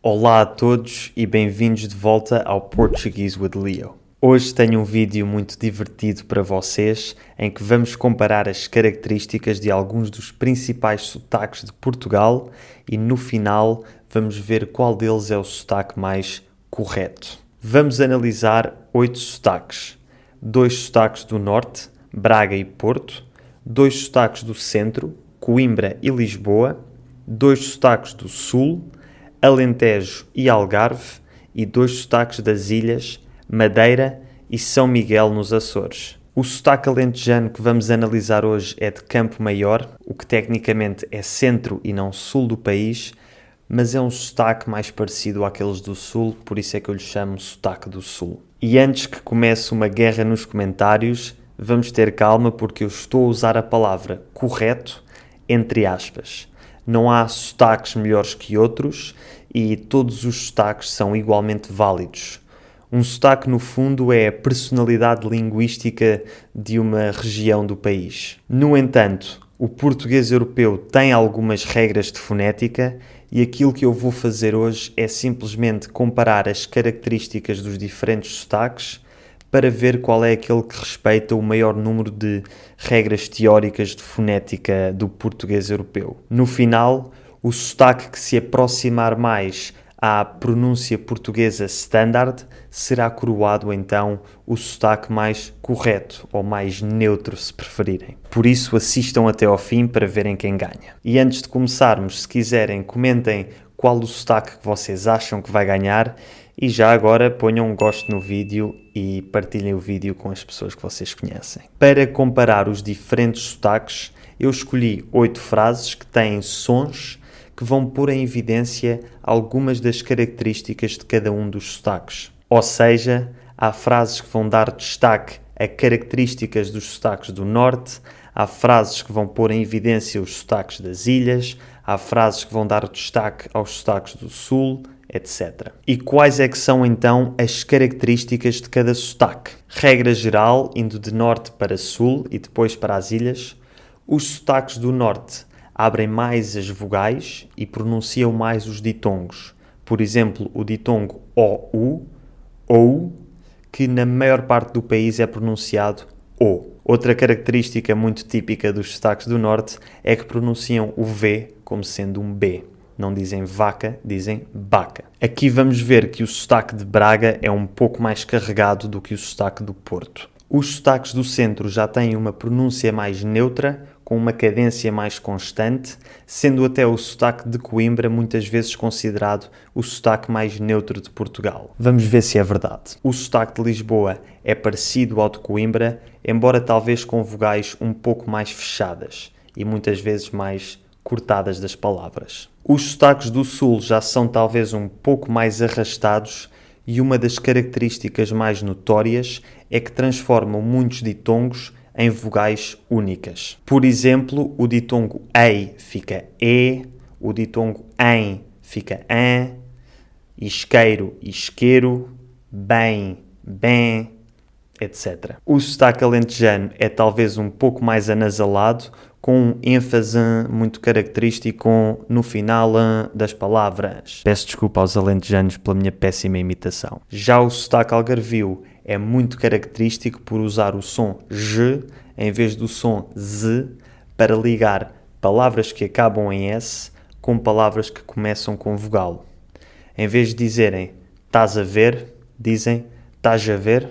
Olá a todos e bem-vindos de volta ao Portuguese with Leo. Hoje tenho um vídeo muito divertido para vocês em que vamos comparar as características de alguns dos principais sotaques de Portugal e no final vamos ver qual deles é o sotaque mais correto. Vamos analisar 8 sotaques. 2 sotaques do Norte, Braga e Porto, 2 sotaques do Centro, Coimbra e Lisboa, 2 sotaques do Sul, Alentejo e Algarve e 2 sotaques das ilhas, Madeira e São Miguel nos Açores. O sotaque alentejano que vamos analisar hoje é de Campo Maior, o que tecnicamente é centro e não sul do país, mas é um sotaque mais parecido àqueles do sul, por isso é que eu lhe chamo sotaque do sul. E antes que comece uma guerra nos comentários, vamos ter calma porque eu estou a usar a palavra correto entre aspas. Não há sotaques melhores que outros e todos os sotaques são igualmente válidos. Um sotaque, no fundo, é a personalidade linguística de uma região do país. No entanto, o português europeu tem algumas regras de fonética e aquilo que eu vou fazer hoje é simplesmente comparar as características dos diferentes sotaques para ver qual é aquele que respeita o maior número de regras teóricas de fonética do português europeu. No final, o sotaque que se aproximar mais à pronúncia portuguesa standard será coroado então o sotaque mais correto ou mais neutro, se preferirem. Por isso, assistam até ao fim para verem quem ganha. E antes de começarmos, se quiserem, comentem qual o sotaque que vocês acham que vai ganhar e já agora ponham um gosto no vídeo e partilhem o vídeo com as pessoas que vocês conhecem. Para comparar os diferentes sotaques, eu escolhi 8 frases que têm sons que vão pôr em evidência algumas das características de cada um dos sotaques. Ou seja, há frases que vão dar destaque a características dos sotaques do Norte, há frases que vão pôr em evidência os sotaques das ilhas, há frases que vão dar destaque aos sotaques do Sul, etc. E quais é que são então as características de cada sotaque? Regra geral, indo de norte para sul e depois para as ilhas, os sotaques do norte abrem mais as vogais e pronunciam mais os ditongos. Por exemplo, o ditongo OU, OU, que na maior parte do país é pronunciado O. Outra característica muito típica dos sotaques do norte é que pronunciam o V como sendo um B. Não dizem vaca, dizem baca. Aqui vamos ver que o sotaque de Braga é um pouco mais carregado do que o sotaque do Porto. Os sotaques do centro já têm uma pronúncia mais neutra, com uma cadência mais constante, sendo até o sotaque de Coimbra muitas vezes considerado o sotaque mais neutro de Portugal. Vamos ver se é verdade. O sotaque de Lisboa é parecido ao de Coimbra, embora talvez com vogais um pouco mais fechadas e muitas vezes mais cortadas das palavras. Os sotaques do Sul já são talvez um pouco mais arrastados e uma das características mais notórias é que transformam muitos ditongos em vogais únicas. Por exemplo, o ditongo ei fica e, o ditongo em fica an, isqueiro, isqueiro, bem, bem, etc. O sotaque alentejano é talvez um pouco mais anasalado, com um ênfase muito característico no final das palavras. Peço desculpa aos alentejanos pela minha péssima imitação. Já o sotaque algarvio é muito característico por usar o som G em vez do som Z para ligar palavras que acabam em S com palavras que começam com vogal. Em vez de dizerem estás a ver, dizem estás a ver.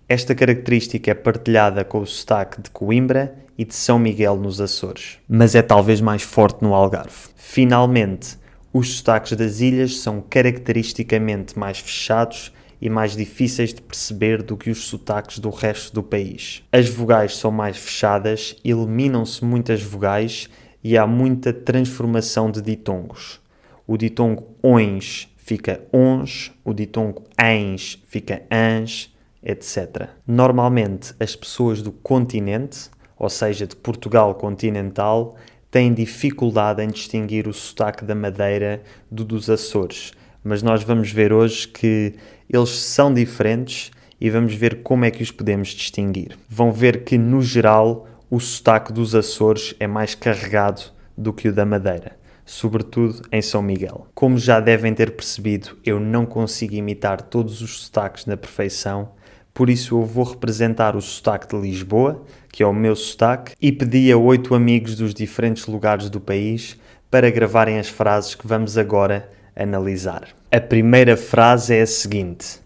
Esta característica é partilhada com o sotaque de Coimbra e de São Miguel nos Açores, mas é talvez mais forte no Algarve. Finalmente, os sotaques das ilhas são caracteristicamente mais fechados e mais difíceis de perceber do que os sotaques do resto do país. As vogais são mais fechadas, eliminam-se muitas vogais e há muita transformação de ditongos. O ditongo ONS fica ONS, o ditongo ENS fica ANS, etc. Normalmente, as pessoas do continente, ou seja, de Portugal continental, têm dificuldade em distinguir o sotaque da Madeira do dos Açores, mas nós vamos ver hoje que eles são diferentes e vamos ver como é que os podemos distinguir. Vão ver que, no geral, o sotaque dos Açores é mais carregado do que o da Madeira. sobretudo em São Miguel. Como já devem ter percebido, eu não consigo imitar todos os sotaques na perfeição, por isso eu vou representar o sotaque de Lisboa, que é o meu sotaque, e pedi a 8 amigos dos diferentes lugares do país para gravarem as frases que vamos agora analisar. A primeira frase é a seguinte: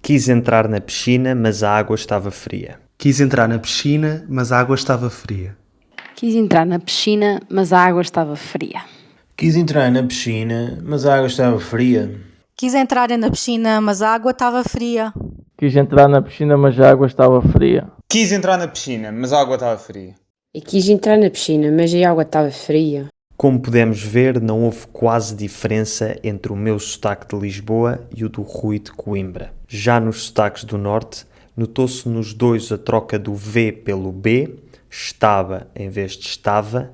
quis entrar na piscina, mas a água estava fria. Quis entrar na piscina, mas a água estava fria. Quis entrar na piscina, mas a água estava fria. Quis entrar na piscina, mas a água estava fria. Quis entrar na piscina, mas a água estava fria. Quis entrar na piscina, mas a água estava fria. Quis entrar na piscina, mas a água estava fria. E quis entrar na piscina, mas a água estava fria. Como podemos ver, não houve quase diferença entre o meu sotaque de Lisboa e o do Rui de Coimbra. Já nos sotaques do Norte, notou-se nos dois a troca do V pelo B, estava em vez de estava,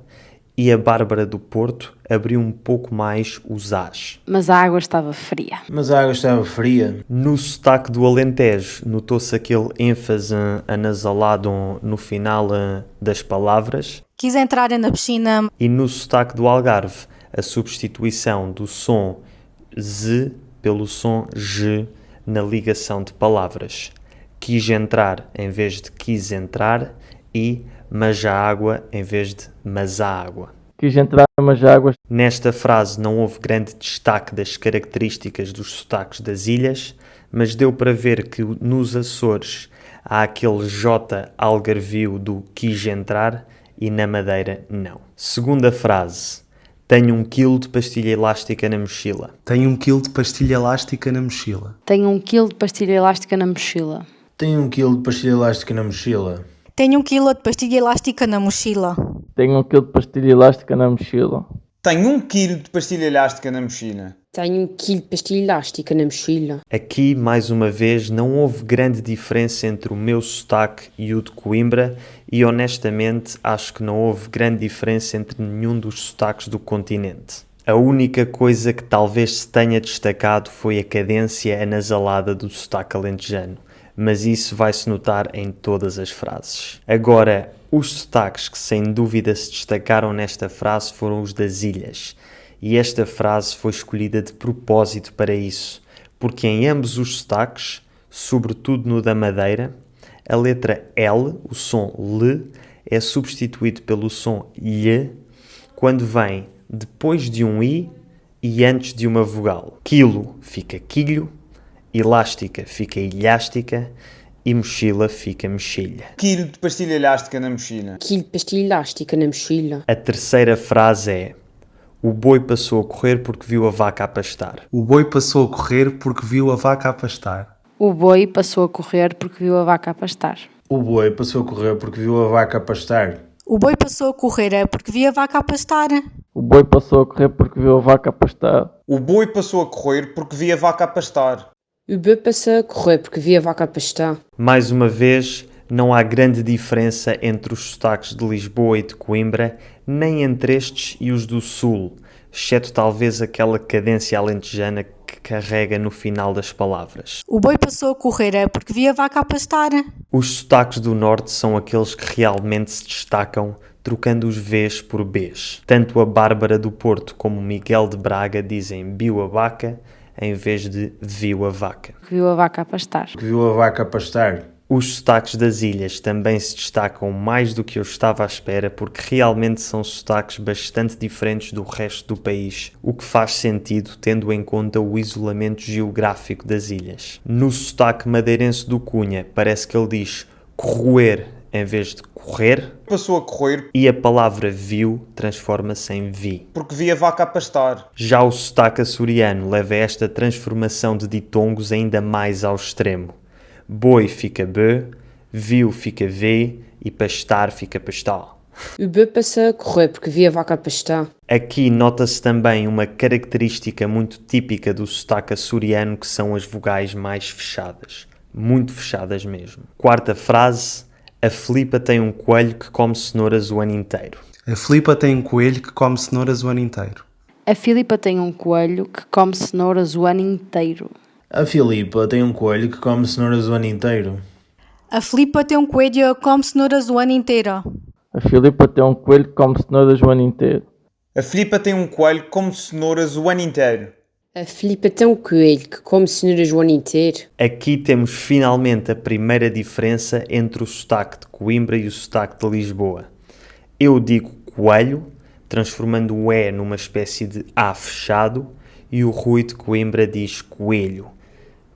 e a Bárbara do Porto abriu um pouco mais os As. Mas a água estava fria. Mas a água estava fria. No sotaque do Alentejo, notou-se aquele ênfase anasalado no final das palavras. Quis entrar na piscina. E no sotaque do Algarve, a substituição do som Z pelo som G na ligação de palavras. Quis entrar em vez de quis entrar e mas a água em vez de mas a água. Quis entrar, mas a água... Nesta frase não houve grande destaque das características dos sotaques das ilhas, mas deu para ver que nos Açores há aquele J algarvio do quis entrar e na Madeira não. Segunda frase. Tenho 1 quilo de pastilha elástica na mochila. Tenho 1 quilo de pastilha elástica na mochila. Tenho 1 quilo de pastilha elástica na mochila. Tenho 1 quilo de pastilha elástica na mochila. Tenho 1 quilo de pastilha elástica na mochila. Tenho 1 quilo de pastilha elástica na mochila. Tenho 1 quilo de pastilha elástica na mochila. Tenho 1 quilo de pastilha elástica na mochila. Aqui, mais uma vez, não houve grande diferença entre o meu sotaque e o de Coimbra e, honestamente, acho que não houve grande diferença entre nenhum dos sotaques do continente. A única coisa que talvez se tenha destacado foi a cadência anasalada do sotaque alentejano, mas isso vai-se notar em todas as frases. Agora, os sotaques que sem dúvida se destacaram nesta frase foram os das ilhas, e esta frase foi escolhida de propósito para isso, porque em ambos os sotaques, sobretudo no da Madeira, a letra L, o som L, é substituído pelo som lhe quando vem depois de um I e antes de uma vogal. Quilo fica quilho, elástica fica ilhástica e mochila fica mexilha. Quilo de pastilha elástica na mochila. Quilo de pastilha elástica na mochila. A terceira frase é: o boi passou a correr porque viu a vaca a pastar. O boi passou a correr porque viu a vaca a pastar. O boi passou a correr porque viu a vaca a pastar. O boi passou a correr porque viu a vaca a pastar. O boi passou a correr porque via a vaca a pastar. O boi passou a correr porque viu a vaca a pastar. O boi passou a correr porque via a vaca a pastar. O boi passou a correr porque via a vaca a pastar. Mais uma vez, não há grande diferença entre os sotaques de Lisboa e de Coimbra, nem entre estes e os do Sul, exceto talvez aquela cadência alentejana que carrega no final das palavras. O boi passou a correr porque via a vaca a pastar. Os sotaques do Norte são aqueles que realmente se destacam, trocando os Vs por Bs. Tanto a Bárbara do Porto como o Miguel de Braga dizem biu a vaca, em vez de viu a vaca. Porque viu a vaca a pastar. Que viu a vaca a pastar. Os sotaques das ilhas também se destacam mais do que eu estava à espera, porque realmente são sotaques bastante diferentes do resto do país, o que faz sentido tendo em conta o isolamento geográfico das ilhas. No sotaque madeirense do Cunha, parece que ele diz corroer em vez de correr, Passou a correr e a palavra viu transforma-se em vi. porque via a vaca a pastar. Já o sotaque açoriano leva esta transformação de ditongos ainda mais ao extremo. Boi fica B, viu fica V e pastar fica pastar. O boi passou a correr porque via a vaca a pastar. Aqui nota-se também uma característica muito típica do sotaque açoriano, que são as vogais mais fechadas. Muito fechadas mesmo. Quarta frase: a Filipa tem um coelho que come cenouras o ano inteiro. A Filipa tem um coelho que come cenouras o ano inteiro. A Filipa tem um coelho que come cenouras o ano inteiro. A Filipa tem um coelho que come cenouras o ano inteiro. A Filipa tem um coelho que come cenouras o ano inteiro. A Filipa tem um coelho que come cenouras o ano inteiro. A Filipa tem um coelho que come cenouras o ano inteiro. A Filipa tem um coelho que come cenouras o ano inteiro. Aqui temos finalmente a primeira diferença entre o sotaque de Coimbra e o sotaque de Lisboa. Eu digo coelho, transformando o E numa espécie de A fechado, e o Rui de Coimbra diz coelho,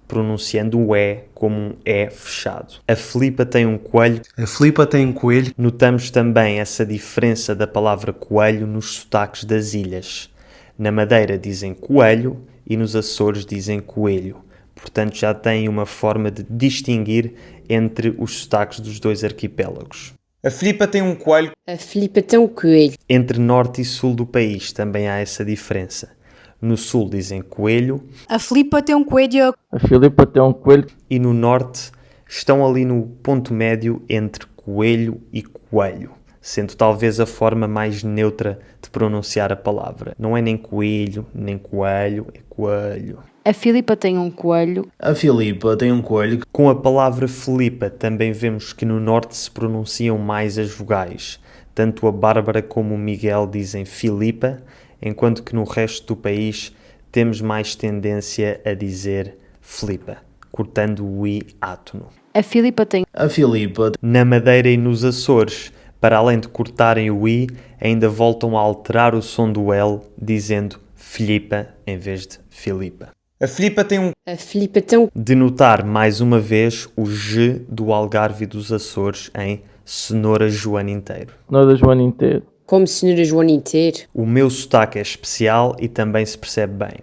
pronunciando o E como um E fechado. A Filipa tem um coelho. A Filipa tem um coelho. Notamos também essa diferença da palavra coelho nos sotaques das ilhas. Na Madeira dizem coelho e nos Açores dizem coelho. Portanto, já tem uma forma de distinguir entre os sotaques dos dois arquipélagos. A Filipa tem um coelho. A Filipa tem um coelho. Entre norte e sul do país também há essa diferença. No sul dizem coelho A Filipa tem um coelho. A Filipa tem um coelho. e no norte estão ali no ponto médio entre coelho e coelho, sendo talvez a forma mais neutra de pronunciar a palavra. Não é nem coelho, nem coelho, é coelho. A Filipa tem um coelho. A Filipa tem um coelho. Com a palavra Filipa também vemos que no norte se pronunciam mais as vogais. Tanto a Bárbara como o Miguel dizem Filipa, enquanto que no resto do país temos mais tendência a dizer Filipa, cortando o I átono. A Filipa tem A Filipa. Na Madeira e nos Açores, para além de cortarem o I, ainda voltam a alterar o som do L, dizendo Filipa em vez de Filipa. A Filipa tem um. A Filipa tem um. De notar mais uma vez o G do Algarve e dos Açores em cenoura Joana inteiro. Cenouras o ano inteiro. Come cenouras o ano inteiro. O meu sotaque é especial e também se percebe bem.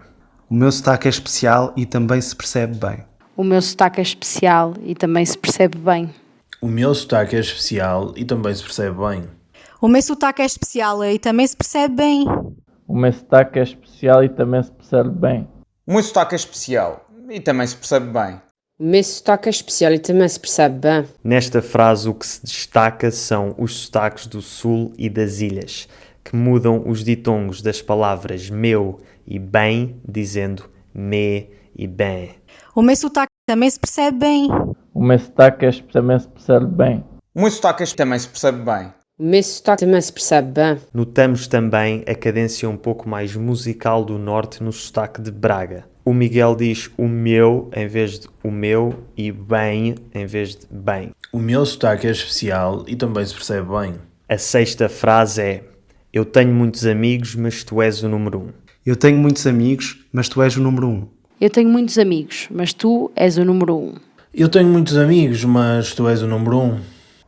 O meu sotaque é especial e também se percebe bem. o meu sotaque é especial e também se percebe bem. O meu sotaque é especial e também se percebe bem. O meu sotaque é especial e também se percebe bem. O meu sotaque é especial e também se percebe bem. O meu sotaque é especial e também se percebe bem. O meu sotaque é especial e também se percebe bem. Nesta frase o que se destaca são os sotaques do sul e das ilhas, que mudam os ditongos das palavras meu e bem, dizendo me e bem. O meu sotaque também se percebe bem. O meu sotaque também se percebe bem. O meu sotaque também se percebe bem. O meu sotaque também se percebe bem. Notamos também a cadência um pouco mais musical do norte no sotaque de Braga. O Miguel diz o meu em vez de o meu e bem em vez de bem. O meu sotaque é especial e também se percebe bem. A sexta frase é: eu tenho muitos amigos, mas tu és o número 1. Eu tenho muitos amigos, mas tu és o número 1. Eu tenho muitos amigos, mas tu és o número 1. Eu tenho muitos amigos, mas tu és o número 1.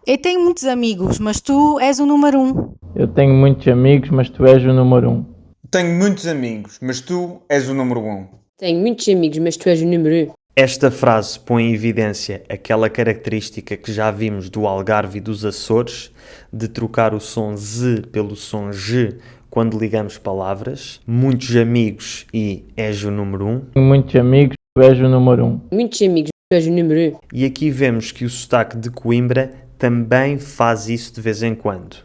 Eu tenho muitos amigos, mas tu és o número 1. Eu tenho muitos amigos, mas tu és o número 1. Tenho muitos amigos, mas tu és o número 1. Tenho muitos amigos, mas tu és o número 1. Esta frase põe em evidência aquela característica que já vimos do Algarve e dos Açores, de trocar o som Z pelo som G quando ligamos palavras. Muitos amigos e és o número 1. Tenho muitos amigos, tu és o número 1. Muitos amigos, mas tu és o número 1. E aqui vemos que o sotaque de Coimbra também faz isso de vez em quando.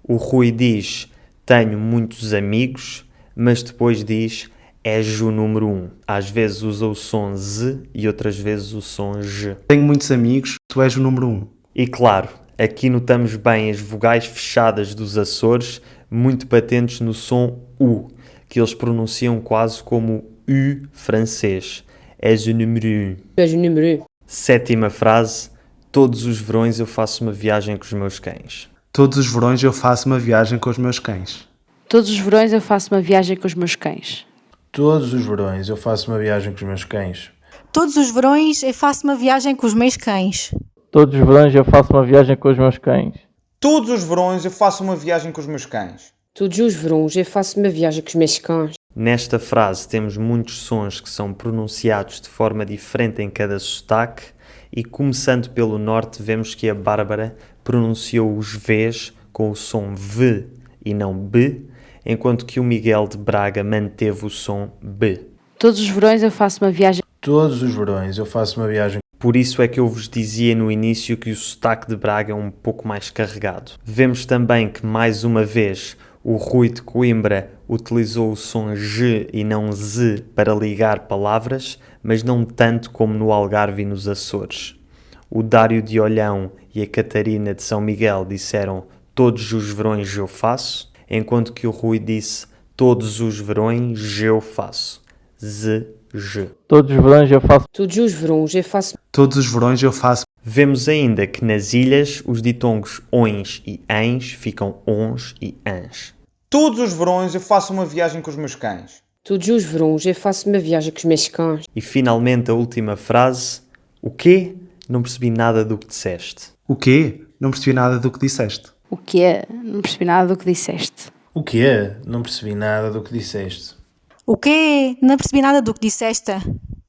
O Rui diz tenho muitos amigos, mas depois diz és o número 1. Às vezes usa o som Z e outras vezes o som G. Tenho muitos amigos, tu és o número 1. E claro, aqui notamos bem as vogais fechadas dos Açores, muito patentes no som U, que eles pronunciam quase como U francês. És o número 1. Tu és o número 1. Sétima frase: todos os verões eu faço uma viagem com os meus cães. Todos os verões eu faço uma viagem com os meus cães. Todos os verões eu faço uma viagem com os meus cães. Todos os verões eu faço uma viagem com os meus cães. Todos os verões eu faço uma viagem com os meus cães. Todos os verões eu faço uma viagem com os meus cães. Todos os verões eu faço uma viagem com os meus cães. Todos os verões eu faço uma viagem com os meus cães. Nesta frase temos muitos sons que são pronunciados de forma diferente em cada sotaque e, começando pelo norte, vemos que a Bárbara pronunciou os Vs com o som V e não B, enquanto que o Miguel de Braga manteve o som B. Todos os verões eu faço uma viagem. Todos os verões eu faço uma viagem. Por isso é que eu vos dizia no início que o sotaque de Braga é um pouco mais carregado. Vemos também que, mais uma vez, o Rui de Coimbra utilizou o som G e não Z para ligar palavras, mas não tanto como no Algarve e nos Açores. O Dário de Olhão e a Catarina de São Miguel disseram todos os verões eu faço, enquanto que o Rui disse todos os verões eu faço. Todos os verões eu faço. Todos os verões eu faço. Todos os verões eu faço. Vemos ainda que nas ilhas os ditongos ons e ens ficam ons e ans. Todos os verões eu faço uma viagem com os meus cães. Todos os verões eu faço uma viagem com os meus cães. E finalmente a última frase. O quê? Não percebi nada do que disseste. O quê? Não percebi nada do que disseste. O que é? Não percebi nada do que disseste. O quê? Não percebi nada do que disseste. O quê? Não percebi nada do que disseste.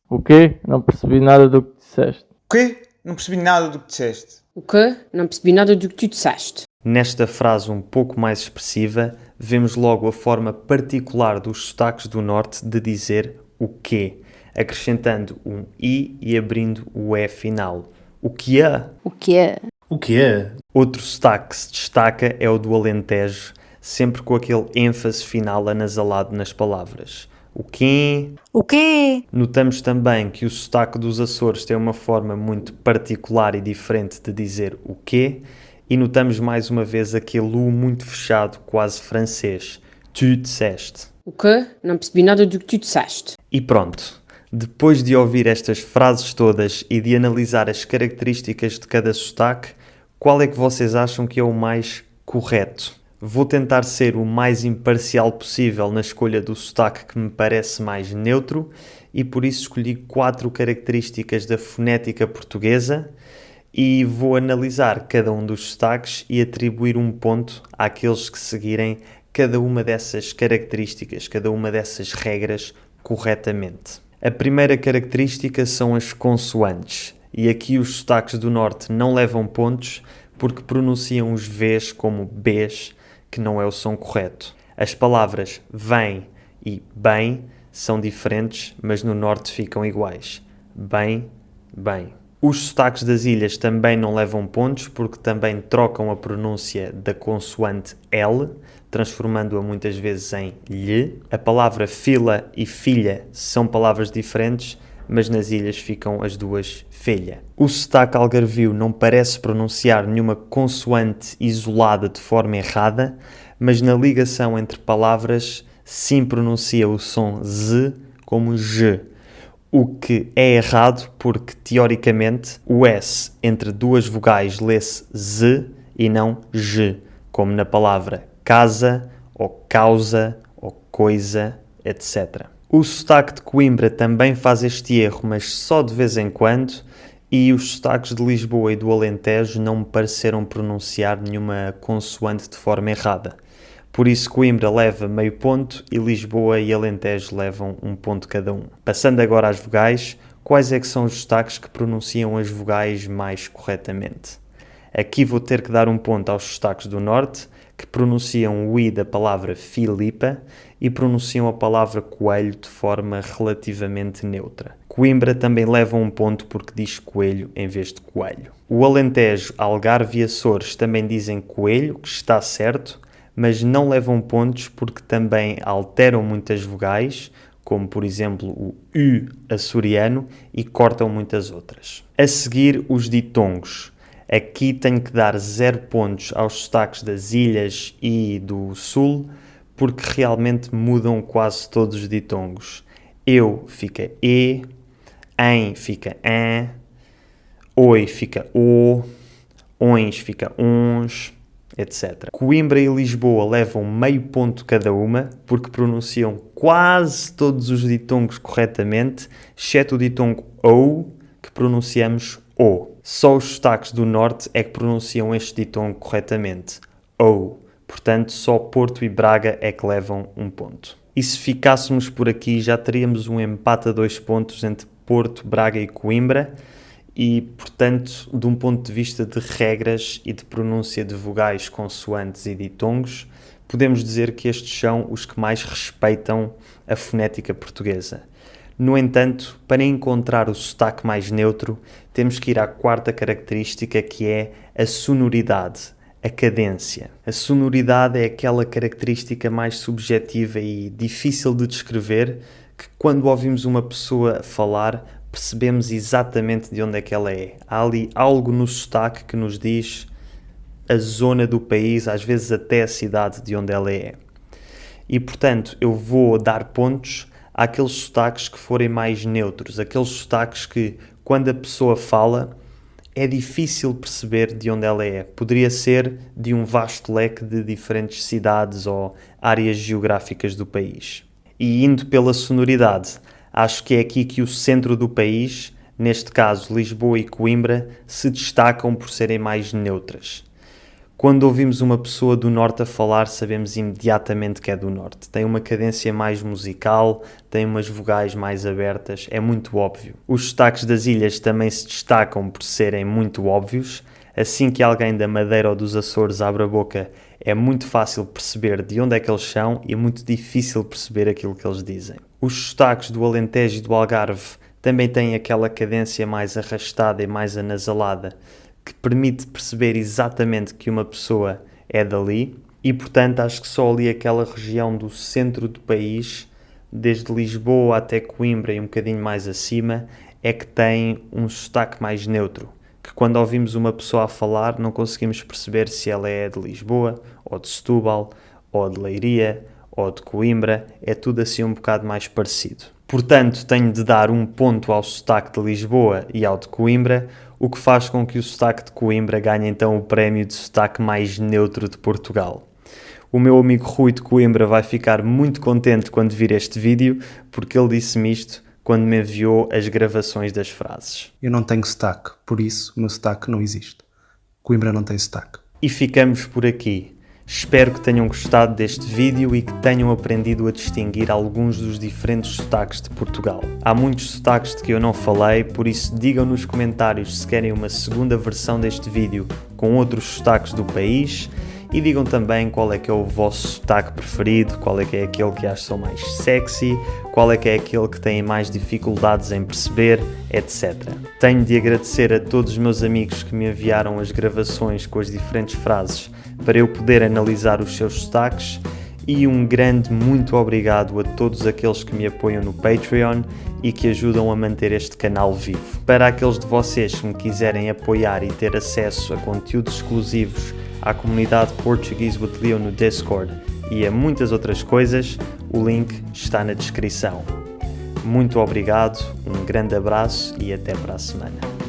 O quê? Não percebi nada do que disseste. O quê? Não percebi nada do que disseste. O quê? Não percebi nada do que tu disseste. Nesta frase um pouco mais expressiva, vemos logo a forma particular dos sotaques do norte de dizer o quê, acrescentando um i e abrindo o e final. O que é? O que é? O quê? Outro sotaque que se destaca é o do Alentejo, sempre com aquele ênfase final anasalado nas palavras. O quê? O quê? Notamos também que o sotaque dos Açores tem uma forma muito particular e diferente de dizer o quê, e notamos mais uma vez aquele U muito fechado, quase francês. Tu disseste. O quê? Não percebi nada do que tu disseste. E pronto. Depois de ouvir estas frases todas e de analisar as características de cada sotaque, qual é que vocês acham que é o mais correto? Vou tentar ser o mais imparcial possível na escolha do sotaque que me parece mais neutro e por isso escolhi 4 características da fonética portuguesa e vou analisar cada um dos sotaques e atribuir um ponto àqueles que seguirem cada uma dessas características, cada uma dessas regras corretamente. A primeira característica são as consoantes e aqui os sotaques do norte não levam pontos porque pronunciam os Vs como Bs, que não é o som correto. As palavras vem e bem são diferentes, mas no norte ficam iguais. Bem, bem. Os sotaques das ilhas também não levam pontos porque também trocam a pronúncia da consoante L, transformando-a muitas vezes em lhe. A palavra fila e filha são palavras diferentes, mas nas ilhas ficam as duas filha. O sotaque algarvio não parece pronunciar nenhuma consoante isolada de forma errada, mas na ligação entre palavras sim pronuncia o som Z como G, o que é errado porque, teoricamente, o S entre duas vogais lê-se Z e não G, como na palavra casa, ou causa, ou coisa, etc. O sotaque de Coimbra também faz este erro, mas só de vez em quando, e os sotaques de Lisboa e do Alentejo não me pareceram pronunciar nenhuma consoante de forma errada. Por isso Coimbra leva meio ponto e Lisboa e Alentejo levam um ponto cada um. Passando agora às vogais, quais é que são os sotaques que pronunciam as vogais mais corretamente? Aqui vou ter que dar um ponto aos sotaques do norte, que pronunciam o i da palavra Filipa e pronunciam a palavra coelho de forma relativamente neutra. Coimbra também leva um ponto porque diz coelho em vez de coelho. O Alentejo, Algarve e Açores também dizem coelho, que está certo, mas não levam pontos porque também alteram muitas vogais, como por exemplo o U açoriano, e cortam muitas outras. A seguir, os ditongos. Aqui tenho que dar 0 pontos aos sotaques das ilhas e do sul, porque realmente mudam quase todos os ditongos. Eu fica E, em fica an, oi fica o, ons fica ons, etc. Coimbra e Lisboa levam meio ponto cada uma, porque pronunciam quase todos os ditongos corretamente, exceto o ditongo OU, que pronunciamos O. Só os sotaques do norte é que pronunciam este ditongo corretamente, OU. Portanto, só Porto e Braga é que levam um ponto. E se ficássemos por aqui, já teríamos um empate a 2 pontos entre Porto, Braga e Coimbra, e, portanto, de um ponto de vista de regras e de pronúncia de vogais, consoantes e ditongos, podemos dizer que estes são os que mais respeitam a fonética portuguesa. No entanto, para encontrar o sotaque mais neutro, temos que ir à quarta característica, que é a sonoridade, a cadência. A sonoridade é aquela característica mais subjetiva e difícil de descrever, que quando ouvimos uma pessoa falar, percebemos exatamente de onde é que ela é. Há ali algo no sotaque que nos diz a zona do país, às vezes até a cidade de onde ela é. E, portanto, eu vou dar pontos àqueles sotaques que forem mais neutros, aqueles sotaques que, quando a pessoa fala, é difícil perceber de onde ela é. Poderia ser de um vasto leque de diferentes cidades ou áreas geográficas do país. E indo pela sonoridade, acho que é aqui que o centro do país, neste caso Lisboa e Coimbra, se destacam por serem mais neutras. Quando ouvimos uma pessoa do Norte a falar, sabemos imediatamente que é do Norte. Tem uma cadência mais musical, tem umas vogais mais abertas, é muito óbvio. Os sotaques das ilhas também se destacam por serem muito óbvios. Assim que alguém da Madeira ou dos Açores abre a boca, é muito fácil perceber de onde é que eles são e é muito difícil perceber aquilo que eles dizem. Os sotaques do Alentejo e do Algarve também têm aquela cadência mais arrastada e mais anasalada, que permite perceber exatamente que uma pessoa é dali e, portanto, acho que só ali aquela região do centro do país, desde Lisboa até Coimbra e um bocadinho mais acima, é que tem um sotaque mais neutro, que quando ouvimos uma pessoa a falar não conseguimos perceber se ela é de Lisboa, ou de Setúbal, ou de Leiria, ou de Coimbra, é tudo assim um bocado mais parecido. Portanto, tenho de dar um ponto ao sotaque de Lisboa e ao de Coimbra, o que faz com que o sotaque de Coimbra ganhe então o prémio de sotaque mais neutro de Portugal. O meu amigo Rui de Coimbra vai ficar muito contente quando vir este vídeo, porque ele disse-me isto quando me enviou as gravações das frases. Eu não tenho sotaque, por isso o meu sotaque não existe. Coimbra não tem sotaque. E ficamos por aqui. Espero que tenham gostado deste vídeo e que tenham aprendido a distinguir alguns dos diferentes sotaques de Portugal. Há muitos sotaques de que eu não falei, por isso digam nos comentários se querem uma segunda versão deste vídeo com outros sotaques do país e digam também qual é que é o vosso sotaque preferido, qual é que é aquele que acham mais sexy, qual é que é aquele que têm mais dificuldades em perceber, etc. Tenho de agradecer a todos os meus amigos que me enviaram as gravações com as diferentes frases para eu poder analisar os seus sotaques e um grande muito obrigado a todos aqueles que me apoiam no Patreon e que ajudam a manter este canal vivo. Para aqueles de vocês que me quiserem apoiar e ter acesso a conteúdos exclusivos à comunidade Portuguese with Leo no Discord e a muitas outras coisas, o link está na descrição. Muito obrigado, um grande abraço e até para a semana.